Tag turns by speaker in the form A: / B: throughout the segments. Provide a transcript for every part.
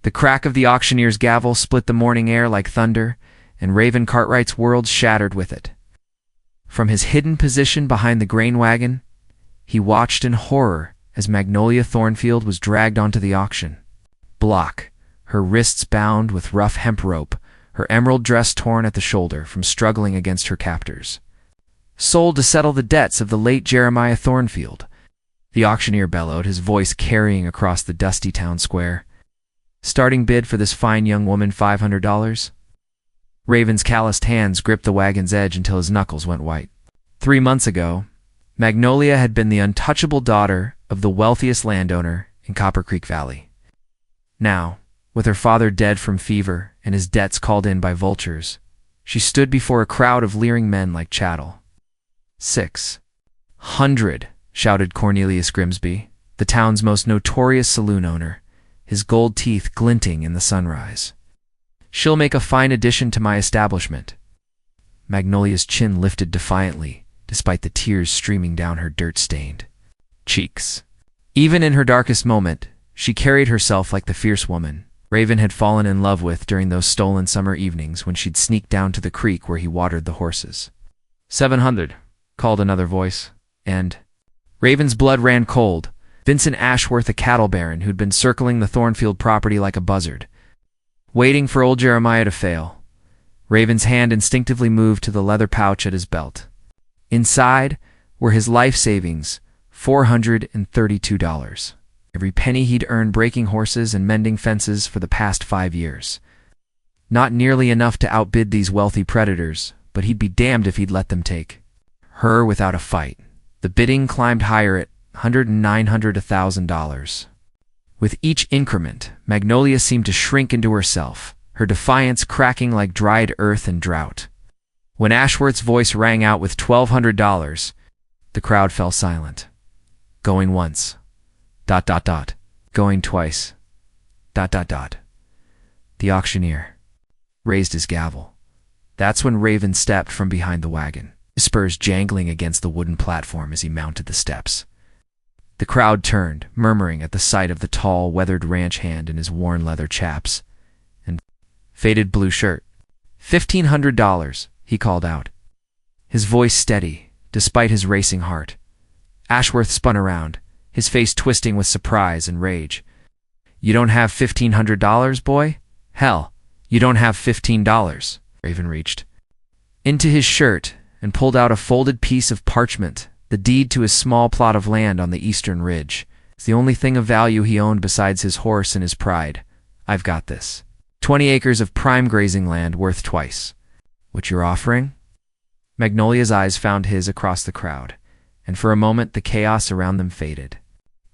A: The crack of the auctioneer's gavel split the morning air like thunder, and Raven Cartwright's world shattered with it. From his hidden position behind the grain wagon, he watched in horror as Magnolia Thornfield was dragged onto the auction block, her wrists bound with rough hemp rope, her emerald dress torn at the shoulder from struggling against her captors. Sold to settle the debts of the late Jeremiah Thornfield, the auctioneer bellowed, his voice carrying across the dusty town square. Starting bid for this fine young woman, $500. Raven's calloused hands gripped the wagon's edge until his knuckles went white. 3 months ago, Magnolia had been the untouchable daughter of the wealthiest landowner in Copper Creek Valley. Now, with her father dead from fever and his debts called in by vultures, she stood before a crowd of leering men like chattel. 600, shouted Cornelius Grimsby, the town's most notorious saloon owner, his gold teeth glinting in the sunrise. She'll make a fine addition to my establishment. Magnolia's chin lifted defiantly, despite the tears streaming down her dirt-stained cheeks. Even in her darkest moment, she carried herself like the fierce woman Raven had fallen in love with during those stolen summer evenings when she'd sneak down to the creek where he watered the horses. 700, called another voice, and Raven's blood ran cold. Vincent Ashworth, a cattle baron who'd been circling the Thornfield property like a buzzard, waiting for old Jeremiah to fail. Raven's hand instinctively moved to the leather pouch at his belt. Inside were his life savings, $432. Every penny he'd earned breaking horses and mending fences for the past 5 years. Not nearly enough to outbid these wealthy predators, but he'd be damned if he'd let them take her without a fight. The bidding climbed higher at $100, $900, $1,000. With each increment, Magnolia seemed to shrink into herself, her defiance cracking like dried earth and drought. When Ashworth's voice rang out with $1,200, the crowd fell silent. Going once. ... Going twice. ... The auctioneer raised his gavel. That's when Raven stepped from behind the wagon, his spurs jangling against the wooden platform as he mounted the steps. The crowd turned, murmuring at the sight of the tall, weathered ranch hand in his worn leather chaps and faded blue shirt. $1,500, he called out, his voice steady, despite his racing heart. Ashworth spun around, his face twisting with surprise and rage. You don't have $1,500, boy? Hell, you don't have $15. Raven reached into his shirt and pulled out a folded piece of parchment, the deed to his small plot of land on the eastern ridge. It's the only thing of value he owned besides his horse and his pride. I've got this. 20 acres of prime grazing land worth twice what you're offering? Magnolia's eyes found his across the crowd, and for a moment the chaos around them faded.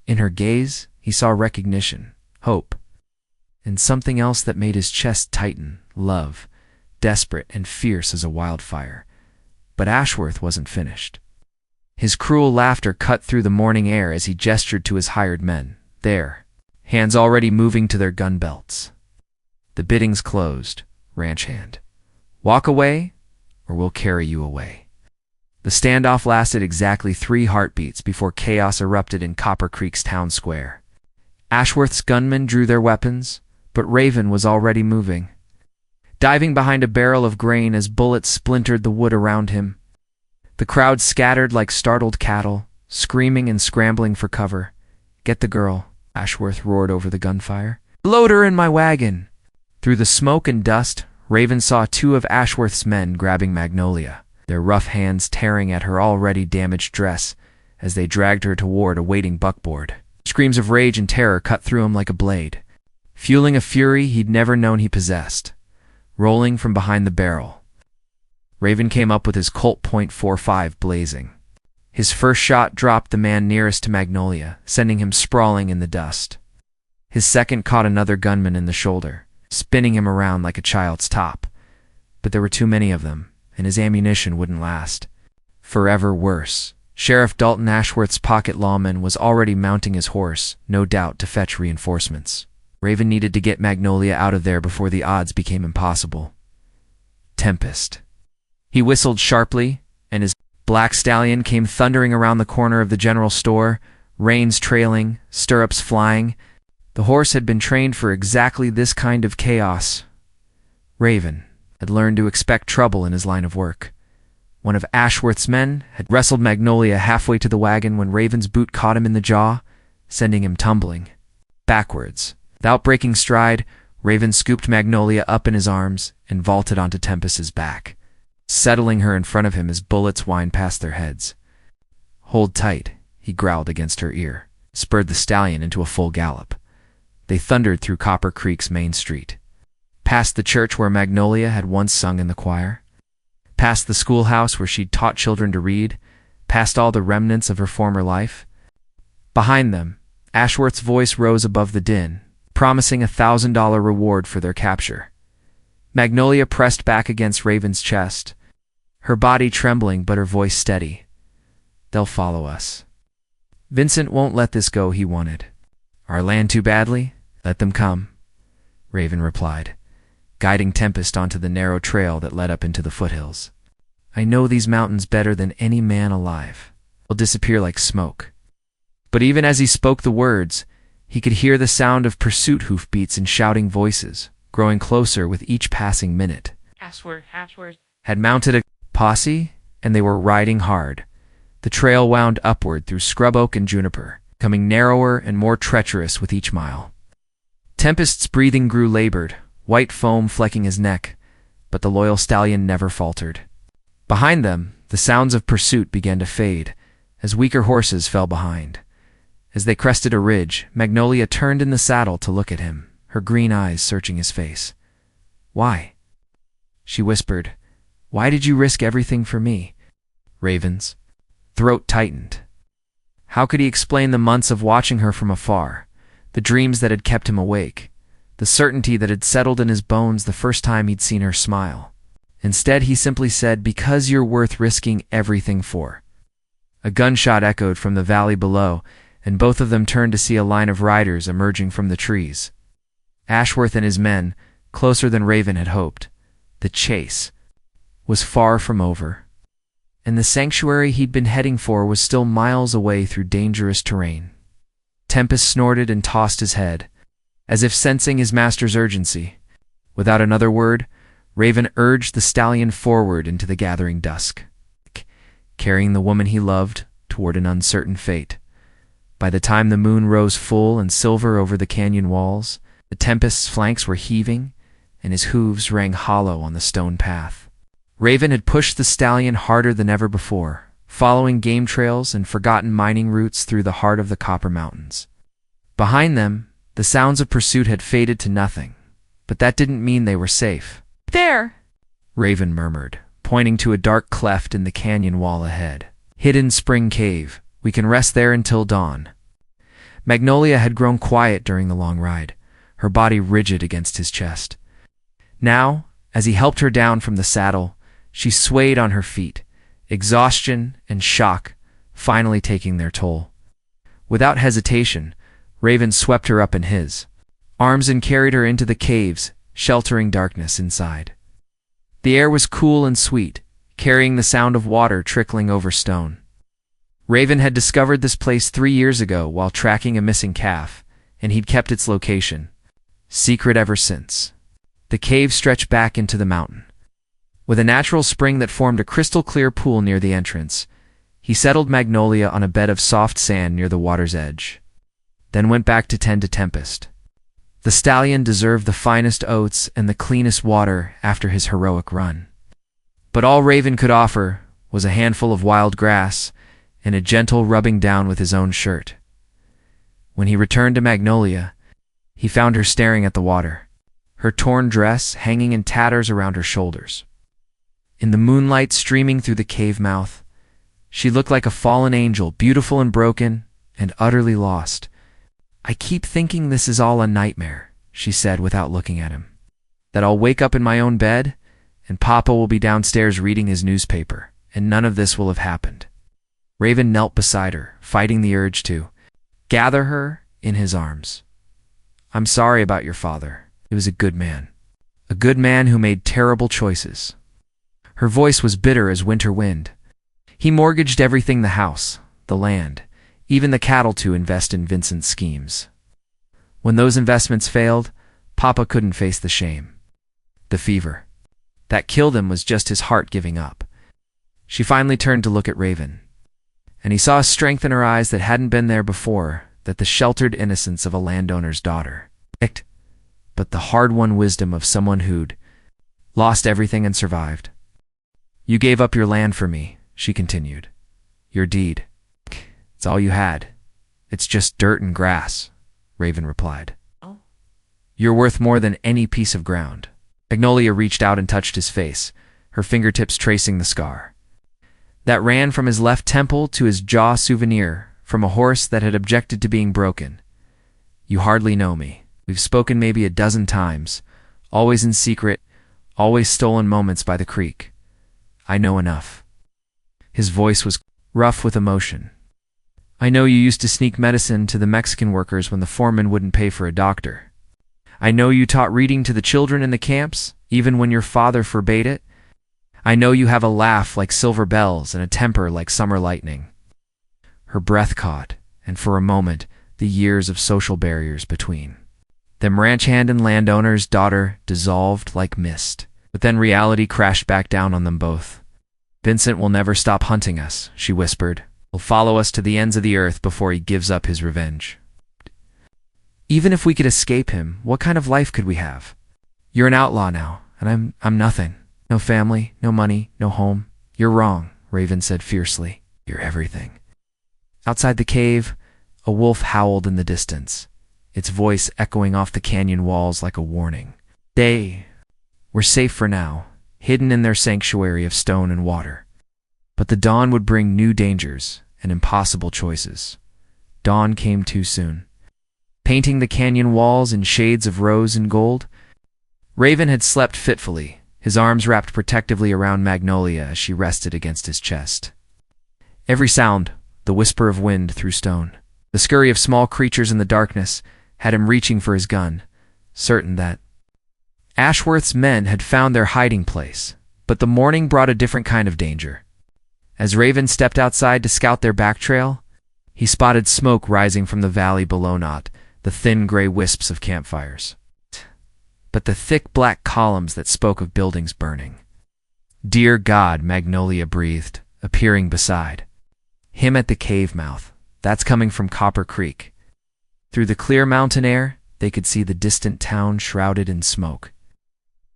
A: In her gaze, he saw recognition, hope, and something else that made his chest tighten, love, desperate and fierce as a wildfire. But Ashworth wasn't finished. His cruel laughter cut through the morning air as he gestured to his hired men, there, hands already moving to their gun belts. The biddings closed, ranch hand. Walk away, or we'll carry you away. The standoff lasted exactly 3 heartbeats before chaos erupted in Copper Creek's town square. Ashworth's gunmen drew their weapons, but Raven was already moving, diving behind a barrel of grain as bullets splintered the wood around him. The crowd scattered like startled cattle, screaming and scrambling for cover. Get the girl, Ashworth roared over the gunfire. Load her in my wagon. Through the smoke and dust, Raven saw 2 of Ashworth's men grabbing Magnolia, their rough hands tearing at her already damaged dress as they dragged her toward a waiting buckboard. Screams of rage and terror cut through him like a blade, fueling a fury he'd never known he possessed. Rolling from behind the barrel, Raven came up with his Colt .45 blazing. His first shot dropped the man nearest to Magnolia, sending him sprawling in the dust. His second caught another gunman in the shoulder, spinning him around like a child's top. But there were too many of them, and his ammunition wouldn't last. Forever worse, Sheriff Dalton Ashworth's pocket lawman was already mounting his horse, no doubt to fetch reinforcements. Raven needed to get Magnolia out of there before the odds became impossible. Tempest. He whistled sharply, and his black stallion came thundering around the corner of the general store, reins trailing, stirrups flying. The horse had been trained for exactly this kind of chaos. Raven had learned to expect trouble in his line of work. One of Ashworth's men had wrestled Magnolia halfway to the wagon when Raven's boot caught him in the jaw, sending him tumbling backwards. Without breaking stride, Raven scooped Magnolia up in his arms and vaulted onto Tempest's back, settling her in front of him as bullets whined past their heads. "Hold tight," he growled against her ear, spurred the stallion into a full gallop. They thundered through Copper Creek's main street, past the church where Magnolia had once sung in the choir, past the schoolhouse where she'd taught children to read, past all the remnants of her former life. Behind them, Ashworth's voice rose above the din, promising a $1,000 reward for their capture. Magnolia pressed back against Raven's chest, her body trembling but her voice steady. "They'll follow us. Vincent won't let this go," he wanted. "Our land too badly? Let them come," Raven replied, guiding Tempest onto the narrow trail that led up into the foothills. "I know these mountains better than any man alive. They'll disappear like smoke." But even as he spoke the words, he could hear the sound of pursuit hoofbeats and shouting voices, growing closer with each passing minute.
B: Ashworth
A: Had mounted a posse, and they were riding hard. The trail wound upward through scrub oak and juniper, becoming narrower and more treacherous with each mile. Tempest's breathing grew labored, white foam flecking his neck, but the loyal stallion never faltered. Behind them, the sounds of pursuit began to fade, as weaker horses fell behind. As they crested a ridge, Magnolia turned in the saddle to look at him, her green eyes searching his face. "Why?" she whispered. "Why did you risk everything for me?" Raven's throat tightened. How could he explain the months of watching her from afar, the dreams that had kept him awake, the certainty that had settled in his bones the first time he'd seen her smile? Instead, he simply said, "Because you're worth risking everything for." A gunshot echoed from the valley below, and both of them turned to see a line of riders emerging from the trees. Ashworth and his men, closer than Raven had hoped. The chase was far from over, and the sanctuary he'd been heading for was still miles away through dangerous terrain. Tempest snorted and tossed his head, as if sensing his master's urgency. Without another word, Raven urged the stallion forward into the gathering dusk, carrying the woman he loved toward an uncertain fate. By the time the moon rose full and silver over the canyon walls, the Tempest's flanks were heaving, and his hooves rang hollow on the stone path. Raven had pushed the stallion harder than ever before, following game trails and forgotten mining routes through the heart of the Copper Mountains. Behind them, the sounds of pursuit had faded to nothing, but that didn't mean they were safe.
B: "There!"
A: Raven murmured, pointing to a dark cleft in the canyon wall ahead. "Hidden spring cave. We can rest there until dawn." Magnolia had grown quiet during the long ride, her body rigid against his chest. Now, as he helped her down from the saddle, she swayed on her feet, exhaustion and shock finally taking their toll. Without hesitation, Raven swept her up in his arms and carried her into the cave's sheltering darkness inside. The air was cool and sweet, carrying the sound of water trickling over stone. Raven had discovered this place 3 years ago while tracking a missing calf, and he'd kept its location secret ever since. The cave stretched back into the mountain, with a natural spring that formed a crystal-clear pool near the entrance. He settled Magnolia on a bed of soft sand near the water's edge, then went back to tend to Tempest. The stallion deserved the finest oats and the cleanest water after his heroic run. But all Raven could offer was a handful of wild grass and a gentle rubbing down with his own shirt. When he returned to Magnolia, he found her staring at the water, her torn dress hanging in tatters around her shoulders. In the moonlight streaming through the cave mouth, she looked like a fallen angel, beautiful and broken, and utterly lost. "I keep thinking this is all a nightmare," she said without looking at him. "That I'll wake up in my own bed, and Papa will be downstairs reading his newspaper, and none of this will have happened." Raven knelt beside her, fighting the urge to gather her in his arms. "I'm sorry about your father. He was a good man. A good man who made terrible choices." Her voice was bitter as winter wind. "He mortgaged everything, the house, the land, even the cattle to invest in Vincent's schemes. When those investments failed, Papa couldn't face the shame. The fever that killed him was just his heart giving up. She finally turned to look at Raven, and he saw a strength in her eyes that hadn't been there before, that the sheltered innocence of a landowner's daughter. But the hard-won wisdom of someone who'd lost everything and survived. You gave up your land for me, she continued. Your deed. It's all you had. It's just dirt and grass, Raven replied.
B: Oh.
A: You're worth more than any piece of ground. Magnolia reached out and touched his face, her fingertips tracing the scar that ran from his left temple to his jaw, souvenir from a horse that had objected to being broken. You hardly know me. We've spoken maybe a dozen times, always in secret, always stolen moments by the creek. I know enough. His voice was rough with emotion. I know you used to sneak medicine to the Mexican workers when the foreman wouldn't pay for a doctor. I know you taught reading to the children in the camps, even when your father forbade it. I know you have a laugh like silver bells and a temper like summer lightning. Her breath caught, and for a moment, the years of social barriers between them ranch hand and landowner's daughter dissolved like mist. But then reality crashed back down on them both. Vincent will never stop hunting us, she whispered. He'll follow us to the ends of the earth before he gives up his revenge. Even if we could escape him, what kind of life could we have? You're an outlaw now, and I'm nothing. No family, no money, no home. You're wrong, Raven said fiercely. You're everything. Outside the cave, a wolf howled in the distance, its voice echoing off the canyon walls like a warning. They were safe for now, hidden in their sanctuary of stone and water. But the dawn would bring new dangers and impossible choices. Dawn came too soon, painting the canyon walls in shades of rose and gold. Raven had slept fitfully, his arms wrapped protectively around Magnolia as she rested against his chest. Every sound, the whisper of wind through stone, the scurry of small creatures in the darkness, had him reaching for his gun, certain that Ashworth's men had found their hiding place. But the morning brought a different kind of danger. As Raven stepped outside to scout their back trail, he spotted smoke rising from the valley below, not the thin gray wisps of campfires, but the thick black columns that spoke of buildings burning. Dear God, Magnolia breathed, appearing beside him at the cave mouth. That's coming from Copper Creek. Through the clear mountain air, they could see the distant town shrouded in smoke.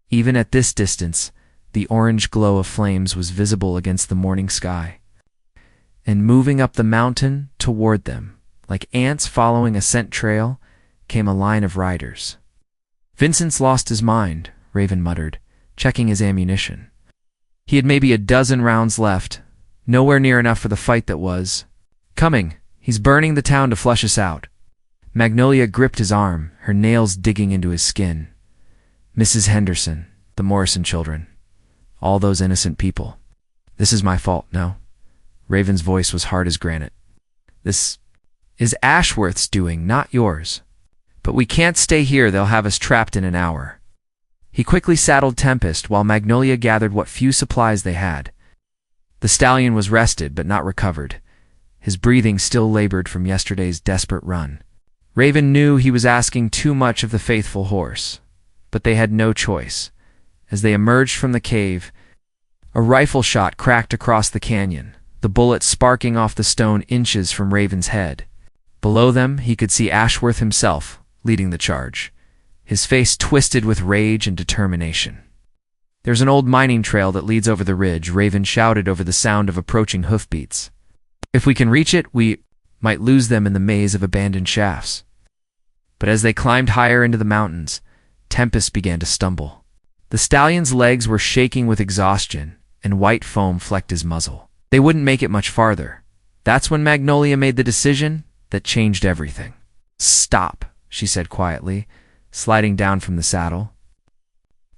A: Even at this distance, the orange glow of flames was visible against the morning sky. And moving up the mountain toward them, like ants following a scent trail, came a line of riders. Vincent's lost his mind, Raven muttered, checking his ammunition. He had maybe a dozen rounds left, nowhere near enough for the fight that was coming. He's burning the town to flush us out. Magnolia gripped his arm, her nails digging into his skin. Mrs. Henderson, the Morrison children, all those innocent people. This is my fault, no? Raven's voice was hard as granite. This is Ashworth's doing, not yours. But we can't stay here, they'll have us trapped in an hour. He quickly saddled Tempest while Magnolia gathered what few supplies they had. The stallion was rested but not recovered, his breathing still labored from yesterday's desperate run. Raven knew he was asking too much of the faithful horse, but they had no choice. As they emerged from the cave, a rifle shot cracked across the canyon, the bullet sparking off the stone inches from Raven's head. Below them, he could see Ashworth himself, leading the charge, his face twisted with rage and determination. There's an old mining trail that leads over the ridge, Raven shouted over the sound of approaching hoofbeats. If we can reach it, we might lose them in the maze of abandoned shafts. But as they climbed higher into the mountains, Tempest began to stumble. The stallion's legs were shaking with exhaustion, and white foam flecked his muzzle. They wouldn't make it much farther. That's when Magnolia made the decision that changed everything. Stop, she said quietly, sliding down from the saddle.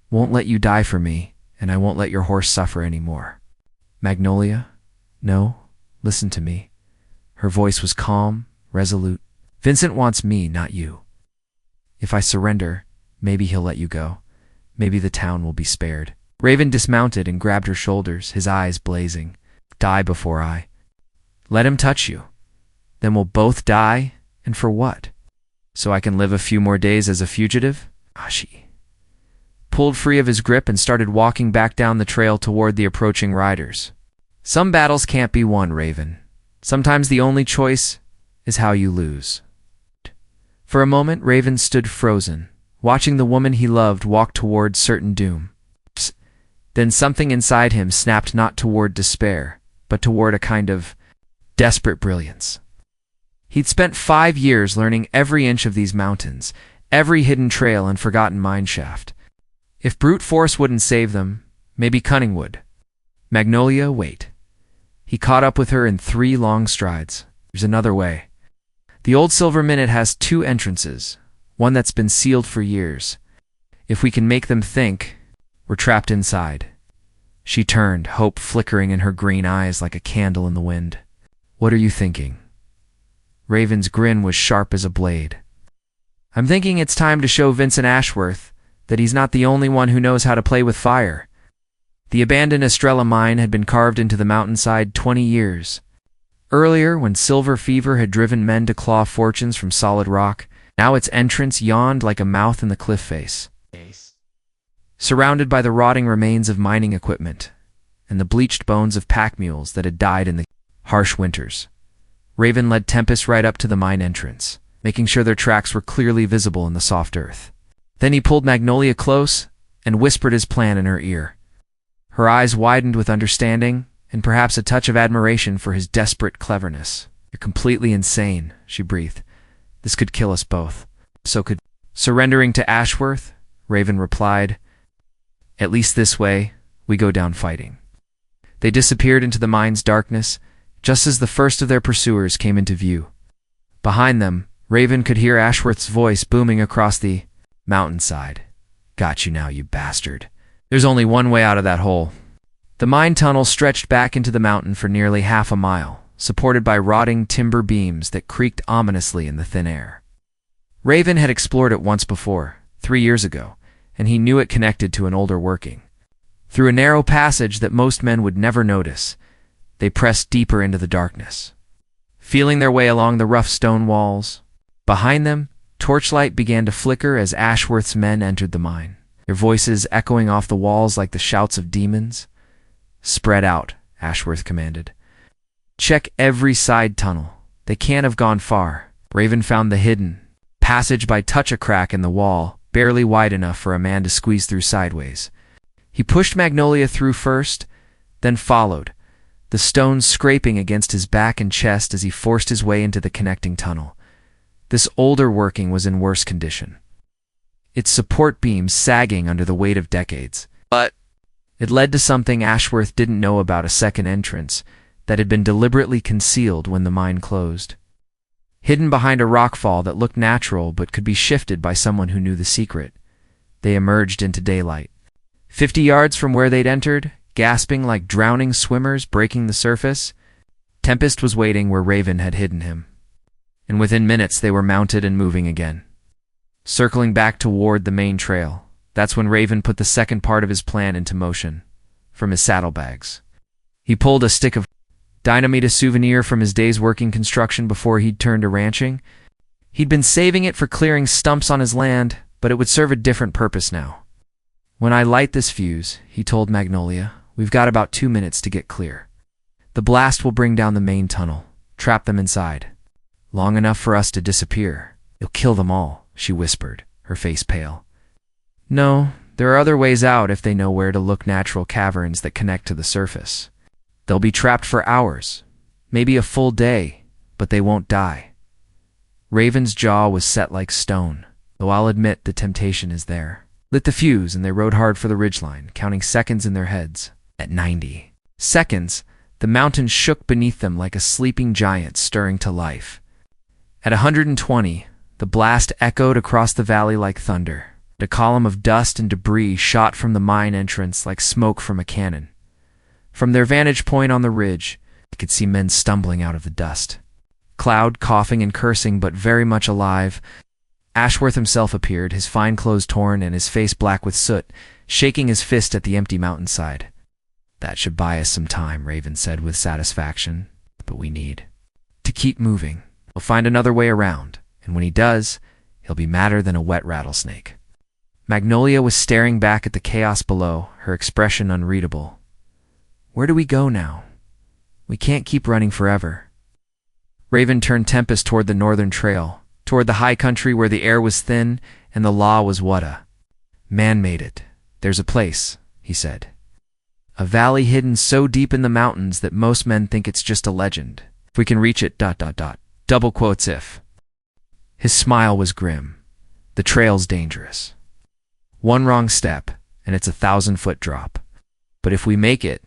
A: Won't let you die for me, and I won't let your horse suffer any more. Magnolia, no, listen to me. Her voice was calm, resolute. Vincent wants me, not you. If I surrender, maybe he'll let you go. Maybe the town will be spared. Raven dismounted and grabbed her shoulders, his eyes blazing. Die before I let him touch you. Then we'll both die, and for what? So I can live a few more days as a fugitive? She pulled free of his grip and started walking back down the trail toward the approaching riders. Some battles can't be won, Raven. Sometimes the only choice is how you lose. For a moment, Raven stood frozen, watching the woman he loved walk toward certain doom. Then something inside him snapped, not toward despair, but toward a kind of desperate brilliance. He'd spent 5 years learning every inch of these mountains, every hidden trail and forgotten mineshaft. If brute force wouldn't save them, maybe cunning would. Magnolia, wait. He caught up with her in 3 long strides. There's another way. The old Silver Minute has 2 entrances, one that's been sealed for years. If we can make them think, we're trapped inside. She turned, hope flickering in her green eyes like a candle in the wind. What are you thinking? Raven's grin was sharp as a blade. I'm thinking it's time to show Vincent Ashworth that he's not the only one who knows how to play with fire. The abandoned Estrella mine had been carved into the mountainside 20 years. Earlier, when silver fever had driven men to claw fortunes from solid rock, now its entrance yawned like a mouth in the cliff face. Surrounded by the rotting remains of mining equipment and the bleached bones of pack mules that had died in the harsh winters, Raven led Tempest right up to the mine entrance, making sure their tracks were clearly visible in the soft earth. Then he pulled Magnolia close and whispered his plan in her ear. Her eyes widened with understanding and perhaps a touch of admiration for his desperate cleverness. You're completely insane, she breathed. This could kill us both. So could surrendering to Ashworth, Raven replied. At least this way, we go down fighting. They disappeared into the mine's darkness, just as the first of their pursuers came into view. Behind them, Raven could hear Ashworth's voice booming across the mountainside. Got you now, you bastard. There's only one way out of that hole. The mine tunnel stretched back into the mountain for nearly half a mile, supported by rotting timber beams that creaked ominously in the thin air. Raven had explored it once before, 3 years ago, and he knew it connected to an older working. Through a narrow passage that most men would never notice, they pressed deeper into the darkness. Feeling their way along the rough stone walls, behind them, torchlight began to flicker as Ashworth's men entered the mine, their voices echoing off the walls like the shouts of demons. Spread out, Ashworth commanded. Check every side tunnel. They can't have gone far. Raven found the hidden passage by touch a crack in the wall, barely wide enough for a man to squeeze through sideways. He pushed Magnolia through first, then followed, the stones scraping against his back and chest as he forced his way into the connecting tunnel. This older working was in worse condition, its support beams sagging under the weight of decades. But it led to something Ashworth didn't know about: a second entrance that had been deliberately concealed when the mine closed. Hidden behind a rockfall that looked natural but could be shifted by someone who knew the secret, they emerged into daylight. 50 yards from where they'd entered, gasping like drowning swimmers breaking the surface, Tempest was waiting where Raven had hidden him. And within minutes they were mounted and moving again, circling back toward the main trail. That's when Raven put the second part of his plan into motion. From his saddlebags, he pulled a stick of dynamite, a souvenir from his day's working construction before he'd turned to ranching. He'd been saving it for clearing stumps on his land, but it would serve a different purpose now. When I light this fuse, he told Magnolia, we've got about 2 minutes to get clear. The blast will bring down the main tunnel, trap them inside. Long enough for us to disappear. You'll kill them all, she whispered, her face pale. No, there are other ways out if they know where to look. Natural caverns that connect to the surface. They'll be trapped for hours, maybe a full day, but they won't die. Raven's jaw was set like stone, though I'll admit the temptation is there. Lit the fuse and they rode hard for the ridgeline, counting seconds in their heads. At 90 seconds, the mountain shook beneath them like a sleeping giant stirring to life. At 120, the blast echoed across the valley like thunder. A column of dust and debris shot from the mine entrance like smoke from a cannon. From their vantage point on the ridge, they could see men stumbling out of the dust. Cloud, coughing and cursing, but very much alive. Ashworth himself appeared, his fine clothes torn and his face black with soot, shaking his fist at the empty mountainside. That should buy us some time, Raven said with satisfaction. But we need to keep moving. He'll find another way around, and when he does, He'll be madder than a wet rattlesnake. Magnolia was staring back at the chaos below, her expression unreadable. Where do we go now? We can't keep running forever. Raven turned Tempest toward the northern trail, toward the high country where the air was thin and the law was wutta. Man made it. There's a place, he said. A valley hidden so deep in the mountains that most men think it's just a legend. If we can reach it, ... double quotes if. His smile was grim. The trail's dangerous. One wrong step, and it's a 1,000-foot drop. But if we make it,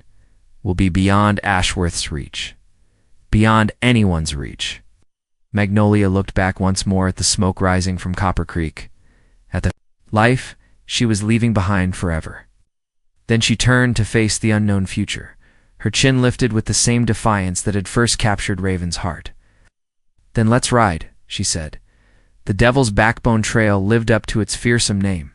A: we'll be beyond Ashworth's reach. Beyond anyone's reach. Magnolia looked back once more at the smoke rising from Copper Creek, at the life she was leaving behind forever. Then she turned to face the unknown future, her chin lifted with the same defiance that had first captured Raven's heart. Then let's ride, she said. The Devil's Backbone Trail lived up to its fearsome name.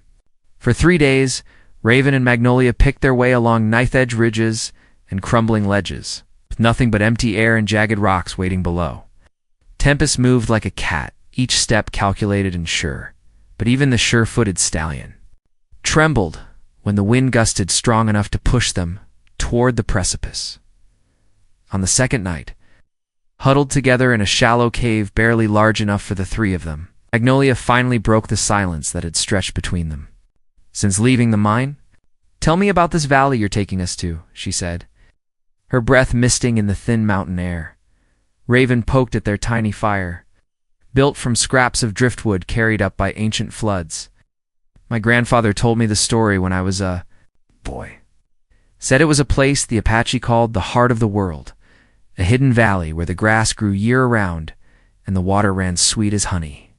A: For 3 days, Raven and Magnolia picked their way along knife-edge ridges and crumbling ledges, with nothing but empty air and jagged rocks waiting below. Tempest moved like a cat, each step calculated and sure, but even the sure-footed stallion trembled when the wind gusted strong enough to push them toward the precipice. On the second night, huddled together in a shallow cave barely large enough for the three of them, Magnolia finally broke the silence that had stretched between them. Since leaving the mine? Tell me about this valley you're taking us to, she said, her breath misting in the thin mountain air. Raven poked at their tiny fire, built from scraps of driftwood carried up by ancient floods. My grandfather told me the story when I was a boy. Said it was a place the Apache called the heart of the world, a hidden valley where the grass grew year-round and the water ran sweet as honey.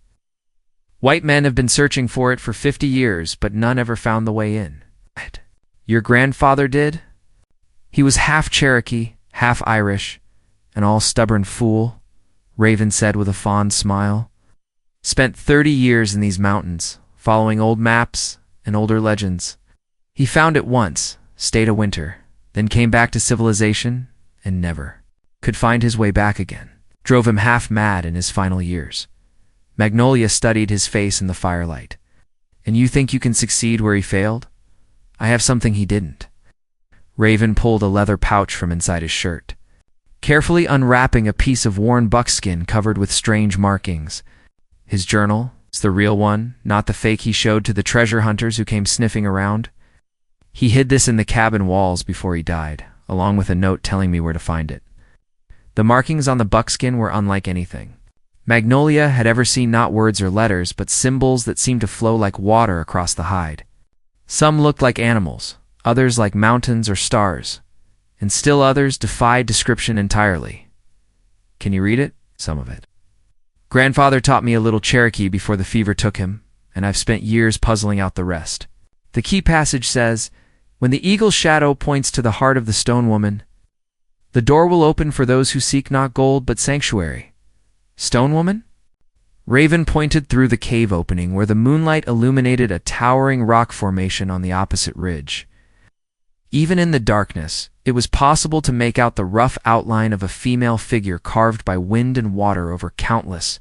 A: White men have been searching for it for 50 years, but none ever found the way in. Your grandfather did? He was half Cherokee, half Irish, an all-stubborn fool, Raven said with a fond smile. Spent 30 years in these mountains, following old maps and older legends. He found it once, stayed a winter, then came back to civilization, and never could find his way back again. Drove him half mad in his final years. Magnolia studied his face in the firelight. And you think you can succeed where he failed? I have something he didn't. Raven pulled a leather pouch from inside his shirt, carefully unwrapping a piece of worn buckskin covered with strange markings. His journal, it's the real one, not the fake he showed to the treasure hunters who came sniffing around. He hid this in the cabin walls before he died, along with a note telling me where to find it. The markings on the buckskin were unlike anything Magnolia had ever seen, not words or letters, but symbols that seemed to flow like water across the hide. Some looked like animals, others like mountains or stars, and still others defied description entirely. Can you read it? Some of it. Grandfather taught me a little Cherokee before the fever took him, and I've spent years puzzling out the rest. The key passage says, when the eagle's shadow points to the heart of the stone woman, the door will open for those who seek not gold but sanctuary. Stone woman? Raven pointed through the cave opening where the moonlight illuminated a towering rock formation on the opposite ridge. Even in the darkness, it was possible to make out the rough outline of a female figure carved by wind and water over countless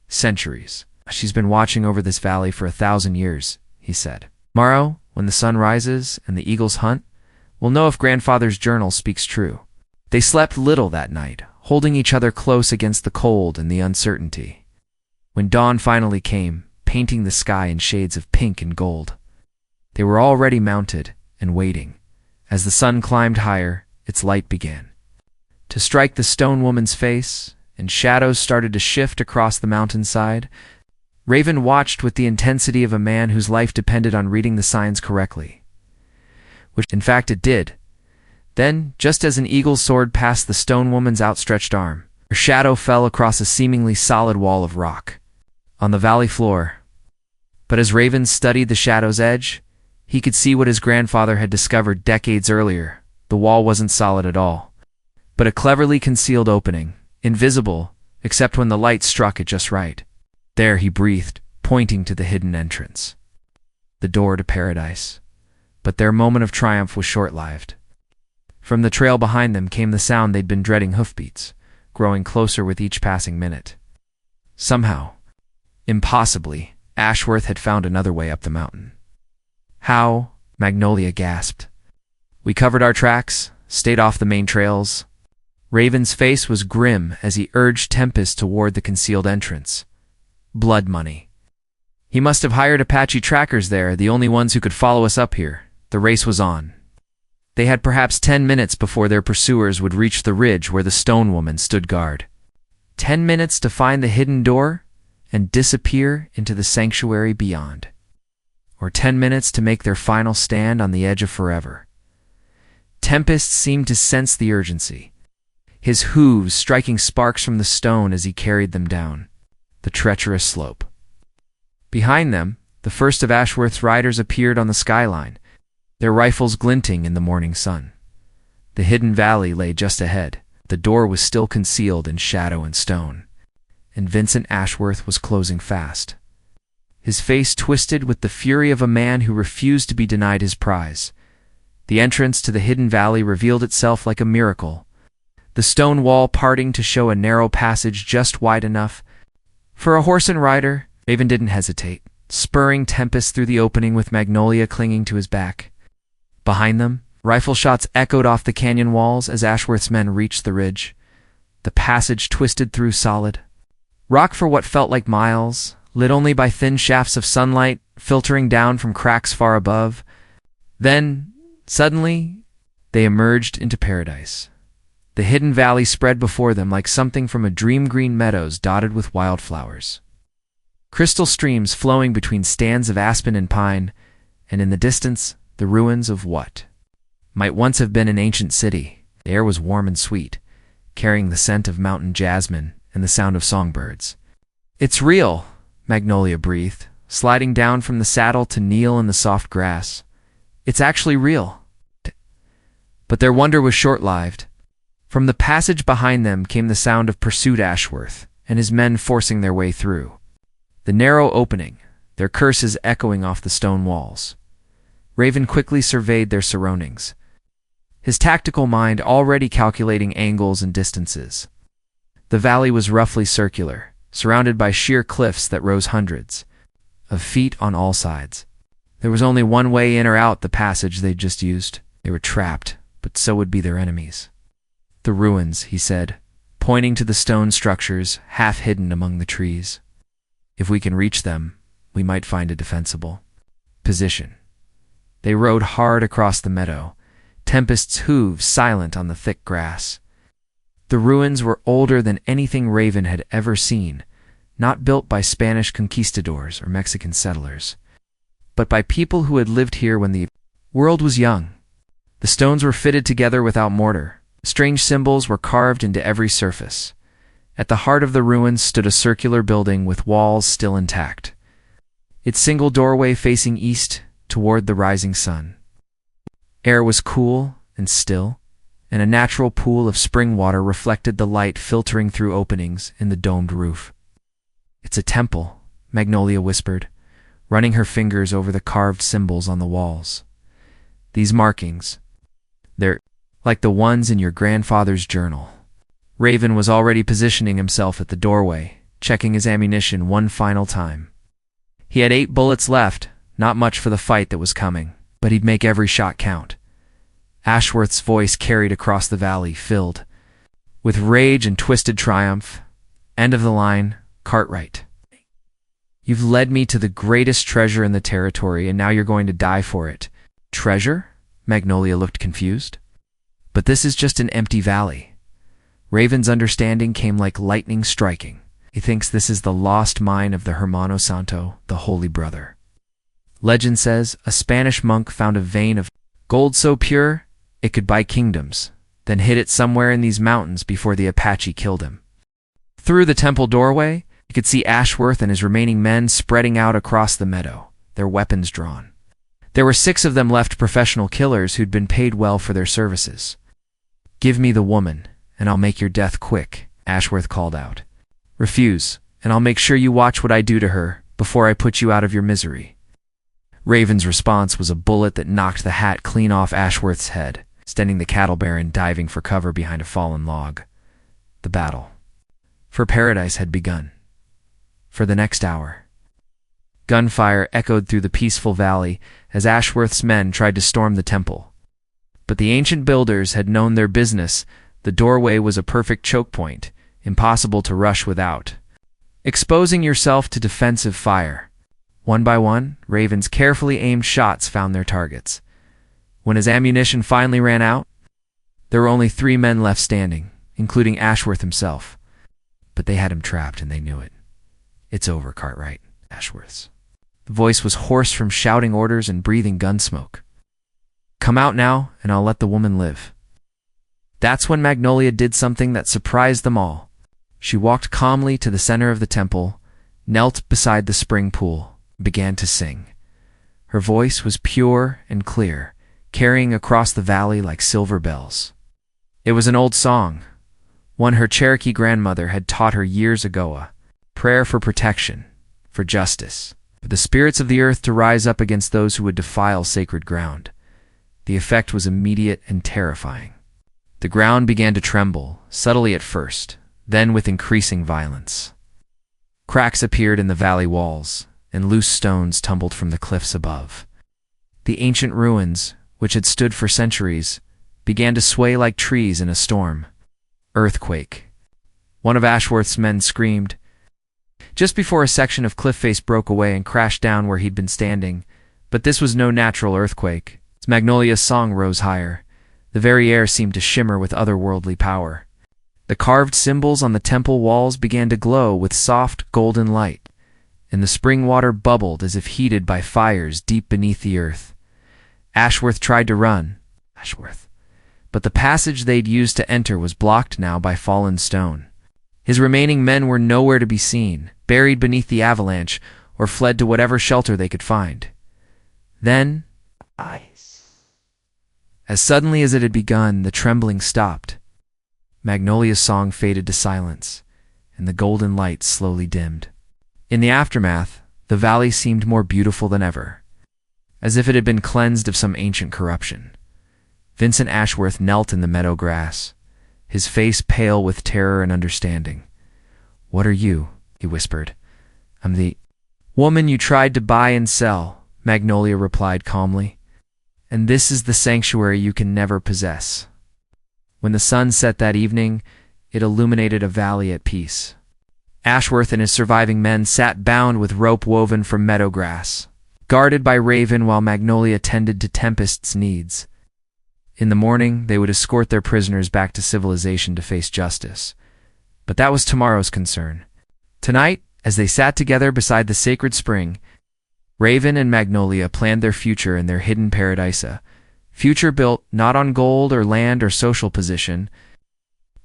A: centuries. She's been watching over this valley for 1,000 years, he said. Tomorrow, when the sun rises and the eagles hunt, we'll know if grandfather's journal speaks true. They slept little that night, holding each other close against the cold and the uncertainty. When dawn finally came, painting the sky in shades of pink and gold, they were already mounted and waiting. As the sun climbed higher, its light began to strike the stone woman's face, and shadows started to shift across the mountainside. Raven watched with the intensity of a man whose life depended on reading the signs correctly. Which, in fact, it did. Then, just as an eagle soared past the stone woman's outstretched arm, her shadow fell across a seemingly solid wall of rock on the valley floor. But as Raven studied the shadow's edge, he could see what his grandfather had discovered decades earlier. The wall wasn't solid at all, but a cleverly concealed opening, invisible except when the light struck it just right. There, he breathed, pointing to the hidden entrance. The door to paradise. But their moment of triumph was short-lived. From the trail behind them came the sound they'd been dreading, hoofbeats, growing closer with each passing minute. Somehow, Impossibly, Ashworth had found another way up the mountain. How? Magnolia gasped. We covered our tracks, stayed off the main trails. Raven's face was grim as he urged Tempest toward the concealed entrance. Blood money. He must have hired Apache trackers there, the only ones who could follow us up here. The race was on. They had perhaps 10 minutes before their pursuers would reach the ridge where the stone woman stood guard. 10 minutes to find the hidden door and disappear into the sanctuary beyond. Or 10 minutes to make their final stand on the edge of forever. Tempest seemed to sense the urgency, his hooves striking sparks from the stone as he carried them down the treacherous slope. Behind them, the first of Ashworth's riders appeared on the skyline, their rifles glinting in the morning sun. The hidden valley lay just ahead. The door was still concealed in shadow and stone, and Vincent Ashworth was closing fast. His face twisted with the fury of a man who refused to be denied his prize. The entrance to the hidden valley revealed itself like a miracle, the stone wall parting to show a narrow passage just wide enough for a horse and rider. Raven didn't hesitate, spurring Tempest through the opening with Magnolia clinging to his back. Behind them, rifle shots echoed off the canyon walls as Ashworth's men reached the ridge. The passage twisted through solid rock for what felt like miles, lit only by thin shafts of sunlight filtering down from cracks far above. Then, suddenly, they emerged into paradise. The hidden valley spread before them like something from a dream-green meadows dotted with wildflowers. Crystal streams flowing between stands of aspen and pine, and in the distance, the ruins of what might once have been an ancient city. The air was warm and sweet, carrying the scent of mountain jasmine and the sound of songbirds. "It's real," Magnolia breathed, sliding down from the saddle to kneel in the soft grass. "It's actually real." But their wonder was short-lived. From the passage behind them came the sound of pursued Ashworth and his men forcing their way through the narrow opening, their curses echoing off the stone walls. Raven quickly surveyed their surroundings, his tactical mind already calculating angles and distances. The valley was roughly circular, surrounded by sheer cliffs that rose hundreds of feet on all sides. There was only one way in or out the passage they'd just used. They were trapped, but so would be their enemies. "The ruins," he said, pointing to the stone structures half hidden among the trees. "If we can reach them, we might find a defensible position." They rode hard across the meadow, Tempest's hooves silent on the thick grass. The ruins were older than anything Raven had ever seen, not built by Spanish conquistadors or Mexican settlers, but by people who had lived here when the world was young. The stones were fitted together without mortar. Strange symbols were carved into every surface. At the heart of the ruins stood a circular building with walls still intact, its single doorway facing east toward the rising sun. Air was cool and still, and a natural pool of spring water reflected the light filtering through openings in the domed roof. "It's a temple," Magnolia whispered, running her fingers over the carved symbols on the walls. "These markings, they're like the ones in your grandfather's journal." Raven was already positioning himself at the doorway, checking his ammunition one final time. He had 8 bullets left, not much for the fight that was coming, but he'd make every shot count. Ashworth's voice carried across the valley, filled with rage and twisted triumph. "End of the line, Cartwright. You've led me to the greatest treasure in the territory, and now you're going to die for it." "Treasure?" Magnolia looked confused. "But this is just an empty valley." Raven's understanding came like lightning striking. He thinks this is the lost mine of the Hermano Santo, the Holy Brother. Legend says a Spanish monk found a vein of gold so pure it could buy kingdoms, then hid it somewhere in these mountains before the Apache killed him. Through the temple doorway, you could see Ashworth and his remaining men spreading out across the meadow, their weapons drawn. There were 6 of them left, professional killers who'd been paid well for their services. "Give me the woman, and I'll make your death quick," Ashworth called out. "Refuse, and I'll make sure you watch what I do to her before I put you out of your misery." Raven's response was a bullet that knocked the hat clean off Ashworth's head, sending the cattle baron diving for cover behind a fallen log. The battle for paradise had begun. For the next hour, Gunfire echoed through the peaceful valley as Ashworth's men tried to storm the temple. But the ancient builders had known their business. The doorway was a perfect choke point, impossible to rush without. Exposing yourself to defensive fire. One by one, Raven's carefully aimed shots found their targets. When his ammunition finally ran out, there were only 3 men left standing, including Ashworth himself. But they had him trapped, and they knew it. "It's over, Cartwright," Ashworth's. The voice was hoarse from shouting orders and breathing gun smoke. "Come out now, and I'll let the woman live." That's when Magnolia did something that surprised them all. She walked calmly to the center of the temple, knelt beside the spring pool, and began to sing. Her voice was pure and clear, carrying across the valley like silver bells. It was an old song, one her Cherokee grandmother had taught her years ago, a prayer for protection, for justice, for the spirits of the earth to rise up against those who would defile sacred ground. The effect was immediate and terrifying. The ground began to tremble, subtly at first, then with increasing violence. Cracks appeared in the valley walls, and loose stones tumbled from the cliffs above. The ancient ruins, which had stood for centuries, began to sway like trees in a storm. Earthquake. One of Ashworth's men screamed, just before a section of cliff face broke away and crashed down where he'd been standing. But this was no natural earthquake. As Magnolia's song rose higher, the very air seemed to shimmer with otherworldly power. The carved symbols on the temple walls began to glow with soft, golden light, and the spring water bubbled as if heated by fires deep beneath the earth. Ashworth tried to run, but the passage they'd used to enter was blocked now by fallen stone. His remaining men were nowhere to be seen, buried beneath the avalanche, or fled to whatever shelter they could find. Then, as suddenly as it had begun, the trembling stopped. Magnolia's song faded to silence, and the golden light slowly dimmed. In the aftermath, the valley seemed more beautiful than ever, as if it had been cleansed of some ancient corruption. Vincent Ashworth knelt in the meadow grass, his face pale with terror and understanding. "What are you?" he whispered. "I'm the woman you tried to buy and sell," Magnolia replied calmly. "And this is the sanctuary you can never possess." When the sun set that evening, it illuminated a valley at peace. Ashworth and his surviving men sat bound with rope woven from meadow grass, guarded by Raven while Magnolia tended to Tempest's needs. In the morning, they would escort their prisoners back to civilization to face justice. But that was tomorrow's concern. Tonight, as they sat together beside the sacred spring, Raven and Magnolia planned their future in their hidden paradise, a future built not on gold or land or social position,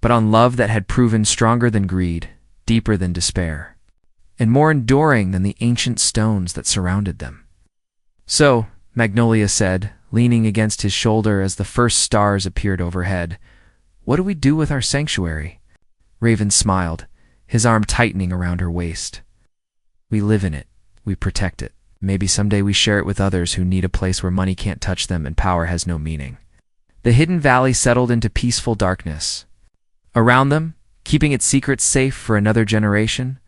A: but on love that had proven stronger than greed, deeper than despair, and more enduring than the ancient stones that surrounded them. "So," Magnolia said, leaning against his shoulder as the first stars appeared overhead, "what do we do with our sanctuary?" Raven smiled, his arm tightening around her waist. "We live in it. We protect it. Maybe someday we share it with others who need a place where money can't touch them and power has no meaning." The hidden valley settled into peaceful darkness. Around them, keeping its secrets safe for another generation,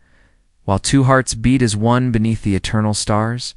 A: while 2 hearts beat as one beneath the eternal stars,